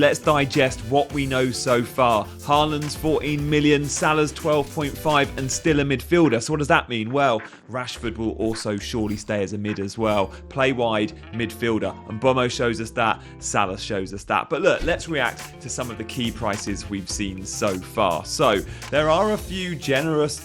Let's digest what we know so far. Haaland's 14 million, Salah's 12.5 and still a midfielder. So what does that mean? Well, Rashford will also surely stay as a mid as well. Play wide, midfielder. And Bomo shows us that, Salah shows us that. But look, let's react to some of the key prices we've seen so far. So there are a few generous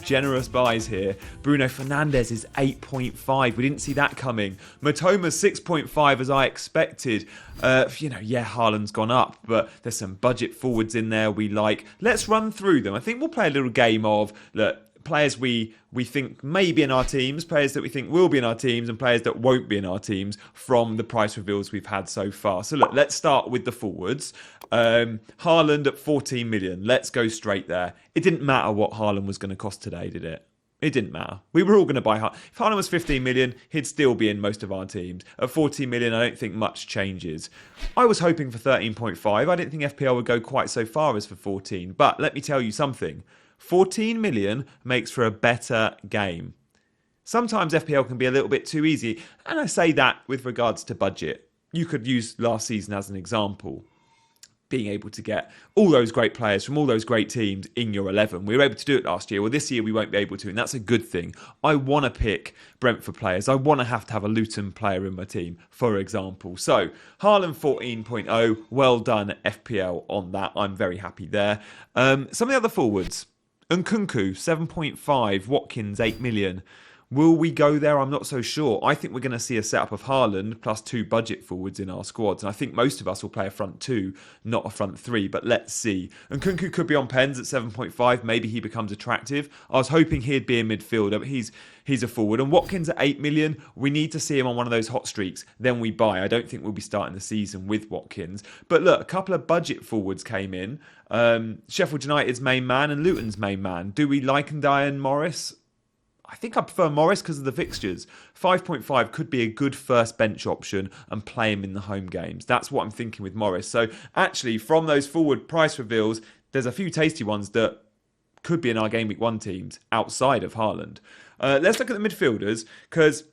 buys here. Bruno Fernandes is 8.5. We didn't see that coming. Matoma's 6.5 as I expected. Haaland's gone up, but there's some budget forwards in there we like. Let's run through them. I think we'll play a little game of, look, players we think may be in our teams, players that we think will be in our teams, and players that won't be in our teams from the price reveals we've had so far. So look, let's start with the forwards. Haaland at 14 million. Let's go straight there. It didn't matter what Haaland was going to cost today, did it? It didn't matter. We were all going to buy Haaland. If Haaland was 15 million, he'd still be in most of our teams. At 14 million, I don't think much changes. I was hoping for 13.5. I didn't think FPL would go quite so far as for 14. But let me tell you something. 14 million makes for a better game. Sometimes FPL can be a little bit too easy. And I say that with regards to budget. You could use last season as an example. Being able to get all those great players from all those great teams in your 11. We were able to do it last year. Well, this year we won't be able to, and that's a good thing. I want to pick Brentford players. I want to have a Luton player in my team, for example. So, Haaland 14.0. Well done, FPL, on that. I'm very happy there. Some of the other forwards. Nkunku, 7.5. Watkins, 8 million. Will we go there? I'm not so sure. I think we're going to see a setup of Haaland plus 2 budget forwards in our squads. And I think most of us will play a front 2, not a front 3. But let's see. And Nkunku could be on pens at 7.5. Maybe he becomes attractive. I was hoping he'd be a midfielder, but he's a forward. And Watkins at 8 million. We need to see him on one of those hot streaks. Then we buy. I don't think we'll be starting the season with Watkins. But look, a couple of budget forwards came in. Sheffield United's main man and Luton's main man. Do we like and Morris? I think I prefer Morris because of the fixtures. 5.5 could be a good first bench option and play him in the home games. That's what I'm thinking with Morris. So actually, from those forward price reveals, there's a few tasty ones that could be in our Game Week 1 teams outside of Haaland. Let's look at the midfielders because,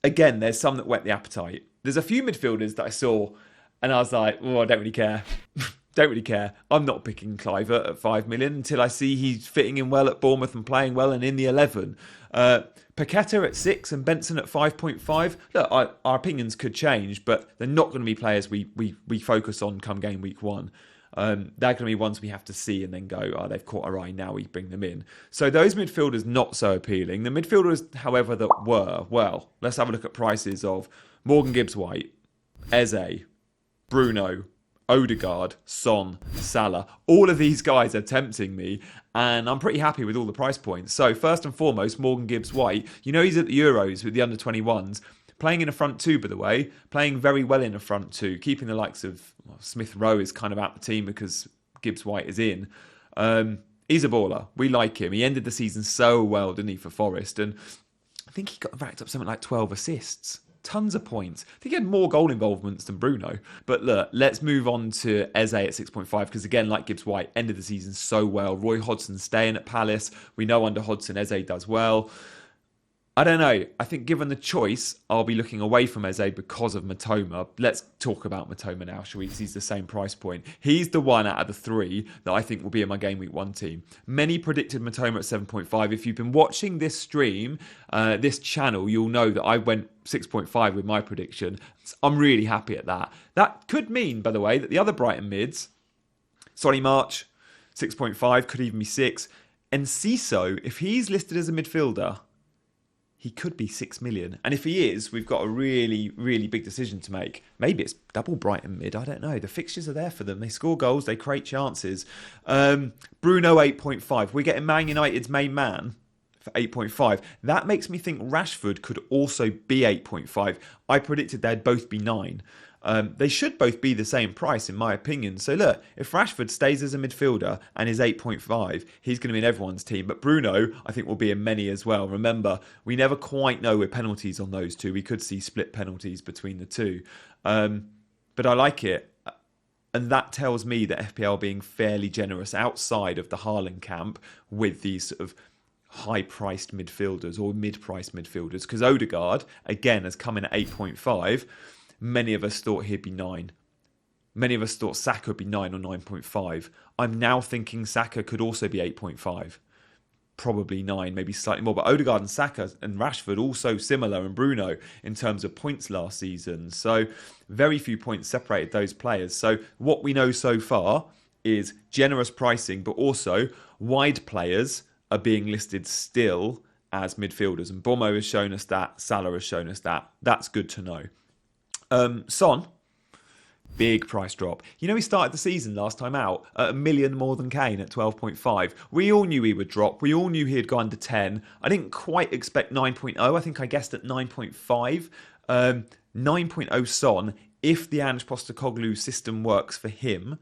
again, there's some that whet the appetite. There's a few midfielders that I saw and I was like, oh, I don't really care. Don't really care. I'm not picking Clivert at 5 million until I see he's fitting in well at Bournemouth and playing well and in the 11. Paqueta at 6 and Benson at 5.5. Look, our opinions could change, but they're not going to be players we focus on come game week 1. They're going to be ones we have to see and then go, oh, they've caught our eye, now we bring them in. So those midfielders not so appealing. The midfielders, however, that were, well, let's have a look at prices of Morgan Gibbs-White, Eze, Bruno, Odegaard, Son, Salah. All of these guys are tempting me and I'm pretty happy with all the price points. So first and foremost, Morgan Gibbs-White. You know he's at the Euros with the under-21s. Playing in a front 2, by the way. Playing very well in a front 2. Keeping the likes of Smith Rowe is kind of out the team because Gibbs-White is in. He's a baller. We like him. He ended the season so well, didn't he, for Forest? And I think he got racked up something like 12 assists. Tons of points. I think he had more goal involvements than Bruno. But look, let's move on to Eze at 6.5 because again, like Gibbs-White, ended the season so well. Roy Hodgson staying at Palace. We know under Hodgson, Eze does well. I don't know. I think given the choice, I'll be looking away from Eze because of Matoma. Let's talk about Matoma now, shall we? Because he's the same price point. He's the one out of the 3 that I think will be in my Game Week 1 team. Many predicted Matoma at 7.5. If you've been watching this stream, this channel, you'll know that I went 6.5 with my prediction. I'm really happy at that. That could mean, by the way, that the other Brighton mids, Sonny March, 6.5, could even be 6. And Ciso, if he's listed as a midfielder, he could be 6 million. And if he is, we've got a really, really big decision to make. Maybe it's double Brighton mid. I don't know. The fixtures are there for them. They score goals. They create chances. Bruno, 8.5. We're getting Man United's main man for 8.5. That makes me think Rashford could also be 8.5. I predicted they'd both be 9. They should both be the same price, in my opinion. So look, if Rashford stays as a midfielder and is 8.5, he's going to be in everyone's team. But Bruno, I think, will be in many as well. Remember, we never quite know with penalties on those two. We could see split penalties between the two. But I like it. And that tells me that FPL being fairly generous outside of the Haaland camp with these sort of high-priced midfielders or mid-priced midfielders. Because Odegaard, again, has come in at 8.5. Many of us thought he'd be 9. Many of us thought Saka would be 9 or 9.5. I'm now thinking Saka could also be 8.5. Probably 9, maybe slightly more. But Odegaard and Saka and Rashford also similar, and Bruno in terms of points last season. So very few points separated those players. So what we know so far is generous pricing, but also wide players are being listed still as midfielders. And Bomo has shown us that. Salah has shown us that. That's good to know. Son, big price drop. You know, he started the season last time out at $1 million more than Kane at 12.5. We all knew he would drop. We all knew he had gone to 10. I didn't quite expect 9.0. I think I guessed at 9.5. 9.0 Son, if the Ange Postecoglou system works for him,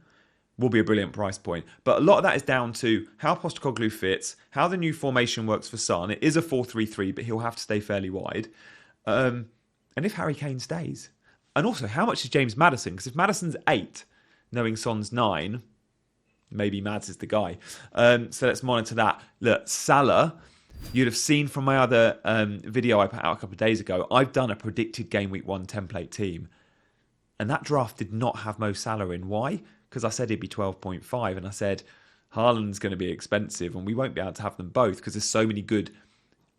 will be a brilliant price point. But a lot of that is down to how Postecoglou fits, how the new formation works for Son. It is a 4-3-3, but he'll have to stay fairly wide. And if Harry Kane stays. And also, how much is James Maddison? Because if Maddison's 8, knowing Son's 9, maybe Mads is the guy. So let's monitor that. Look, Salah, you'd have seen from my other video I put out a couple of days ago, I've done a predicted Game Week 1 template team. And that draft did not have Mo Salah in. Why? Because I said he'd be 12.5, and I said Haaland's going to be expensive, and we won't be able to have them both because there's so many good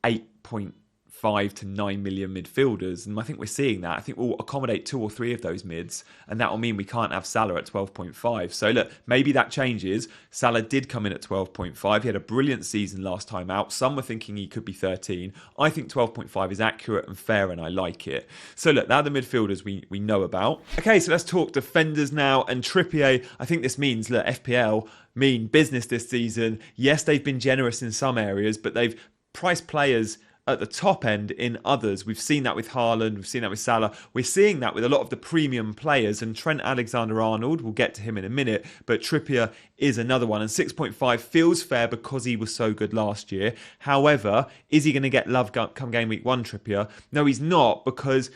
8.5 to 9 million midfielders, and I think we're seeing that. I think we'll accommodate 2 or 3 of those mids, and that will mean we can't have Salah at 12.5. So look, maybe that changes. Salah did come in at 12.5. He had a brilliant season last time out. Some were thinking he could be 13. I think 12.5 is accurate and fair, and I like it. So look, now the midfielders we know about. Okay, so let's talk defenders now, and Trippier. I think this means, look, FPL mean business this season. Yes, they've been generous in some areas, but they've priced players at the top end in others. We've seen that with Haaland, we've seen that with Salah, we're seeing that with a lot of the premium players, and Trent Alexander-Arnold, we'll get to him in a minute, but Trippier is another one, and 6.5 feels fair because he was so good last year. However, is he going to get love come Game Week 1, Trippier? No, he's not, because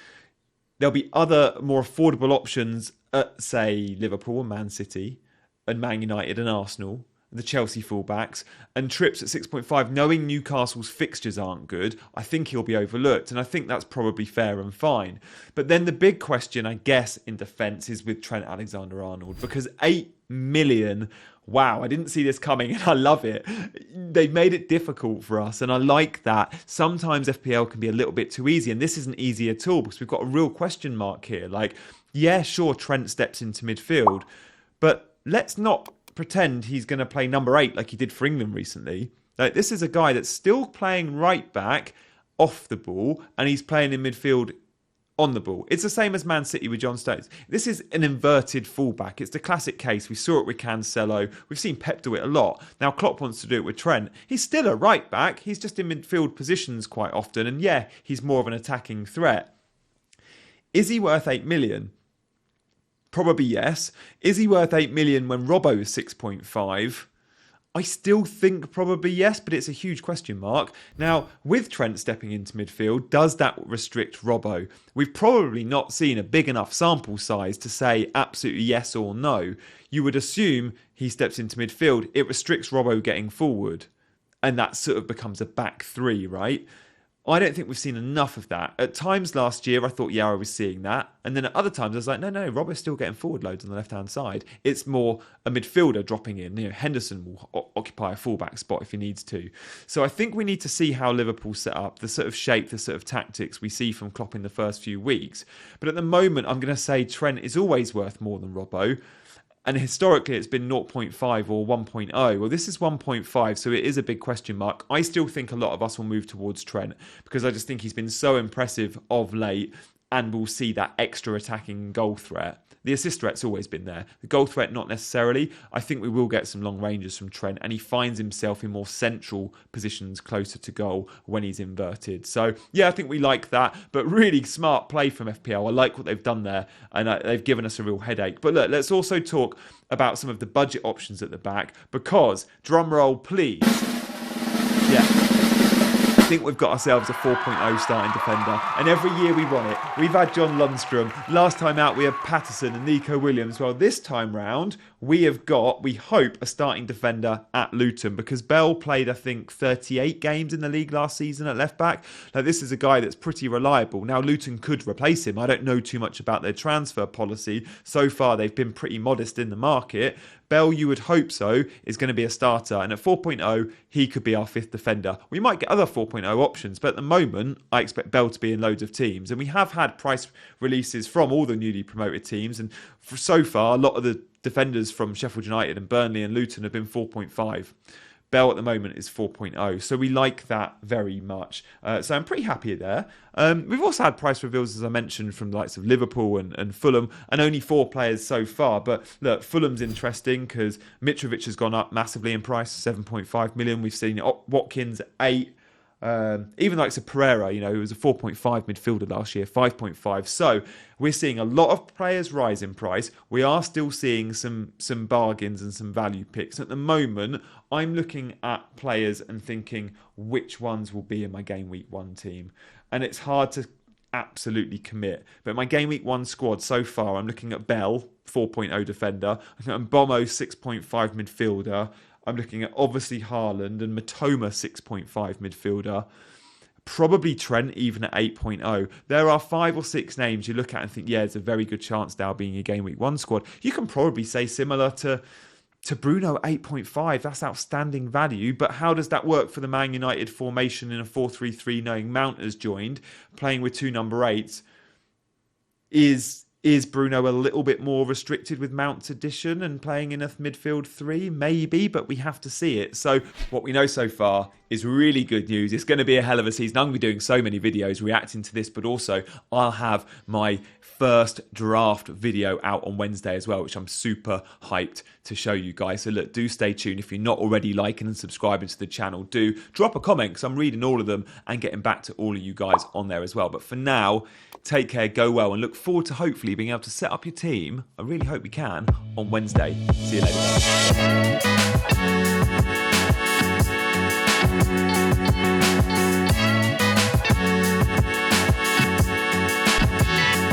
there'll be other more affordable options at, say, Liverpool and Man City, and Man United and Arsenal, the Chelsea fullbacks, and Trips at 6.5, knowing Newcastle's fixtures aren't good, I think he'll be overlooked, and I think that's probably fair and fine. But then the big question, I guess, in defence is with Trent Alexander-Arnold, because 8 million, wow, I didn't see this coming, and I love it. They've made it difficult for us, and I like that. Sometimes FPL can be a little bit too easy, and this isn't easy at all, because we've got a real question mark here. Like, yeah, sure, Trent steps into midfield, but let's not pretend he's going to play number 8 like he did for England recently. Like, this is a guy that's still playing right back off the ball, and he's playing in midfield on the ball. It's the same as Man City with John Stones. This is an inverted fullback. It's the classic case. We saw it with Cancelo. We've seen Pep do it a lot. Now Klopp wants to do it with Trent. He's still a right back. He's just in midfield positions quite often, and yeah, he's more of an attacking threat. Is he worth 8 million? Probably yes. Is he worth 8 million when Robbo is 6.5? I still think probably yes, but it's a huge question mark. Now, with Trent stepping into midfield, does that restrict Robbo? We've probably not seen a big enough sample size to say absolutely yes or no. You would assume he steps into midfield, it restricts Robbo getting forward, and that sort of becomes a back 3, right? I don't think we've seen enough of that. At times last year, I thought, yeah, I was seeing that. And then at other times, I was like, no, Robbo's still getting forward loads on the left-hand side. It's more a midfielder dropping in. You know, Henderson will occupy a fullback spot if he needs to. So I think we need to see how Liverpool set up, the sort of shape, the sort of tactics we see from Klopp in the first few weeks. But at the moment, I'm going to say Trent is always worth more than Robbo. And historically, it's been 0.5 or 1.0. Well, this is 1.5, so it is a big question mark. I still think a lot of us will move towards Trent because I just think he's been so impressive of late, and we'll see that extra attacking goal threat. The assist threat's always been there. The goal threat, not necessarily. I think we will get some long ranges from Trent, and he finds himself in more central positions closer to goal when he's inverted. So, yeah, I think we like that, but really smart play from FPL. I like what they've done there, and they've given us a real headache. But look, let's also talk about some of the budget options at the back, because, drum roll please, yeah, think we've got ourselves a 4.0 starting defender. And every year we want it. We've had John Lundstrom. Last time out we had Patterson and Nico Williams. Well, this time round we have got, we hope, a starting defender at Luton, because Bell played, I think, 38 games in the league last season at left back. Now, this is a guy that's pretty reliable. Now, Luton could replace him. I don't know too much about their transfer policy. So far, they've been pretty modest in the market. Bell, you would hope so, is going to be a starter. And at 4.0, he could be our fifth defender. We might get other 4.0 options, but at the moment, I expect Bell to be in loads of teams. And we have had price releases from all the newly promoted teams. And so far, a lot of the defenders from Sheffield United and Burnley and Luton have been 4.5. Bell at the moment is 4.0, so we like that very much. So I'm pretty happy there. We've also had price reveals, as I mentioned, from the likes of Liverpool and Fulham, and only 4 players so far. But look, Fulham's interesting because Mitrovic has gone up massively in price, 7.5 million. We've seen Watkins 8. Even like Pereira, who was a 4.5 midfielder last year, 5.5. So we're seeing a lot of players rise in price. We are still seeing some bargains and some value picks. At the moment, I'm looking at players and thinking which ones will be in my game week 1 team. And it's hard to absolutely commit. But my game week 1 squad so far, I'm looking at Bell, 4.0 defender. I'm looking at Mbomo, 6.5 midfielder. I'm looking at obviously Haaland and Matoma, 6.5 midfielder. Probably Trent even at 8.0. There are 5 or 6 names you look at and think, yeah, there's a very good chance now being a game week 1 squad. You can probably say similar to Bruno, 8.5. That's outstanding value. But how does that work for the Man United formation in a 4-3-3, knowing Mount has joined, playing with 2 number 8s? Is Bruno a little bit more restricted with Mount's addition and playing in a midfield 3? Maybe, but we have to see it. So what we know so far is really good news. It's going to be a hell of a season. I'm going to be doing so many videos reacting to this, but also I'll have my first draft video out on Wednesday as well, which I'm super hyped to show you guys. So look, do stay tuned. If you're not already liking and subscribing to the channel, do drop a comment, because I'm reading all of them and getting back to all of you guys on there as well. But for now, take care, go well, and look forward to hopefully being able to set up your team. I really hope we can on Wednesday. See you later, guys.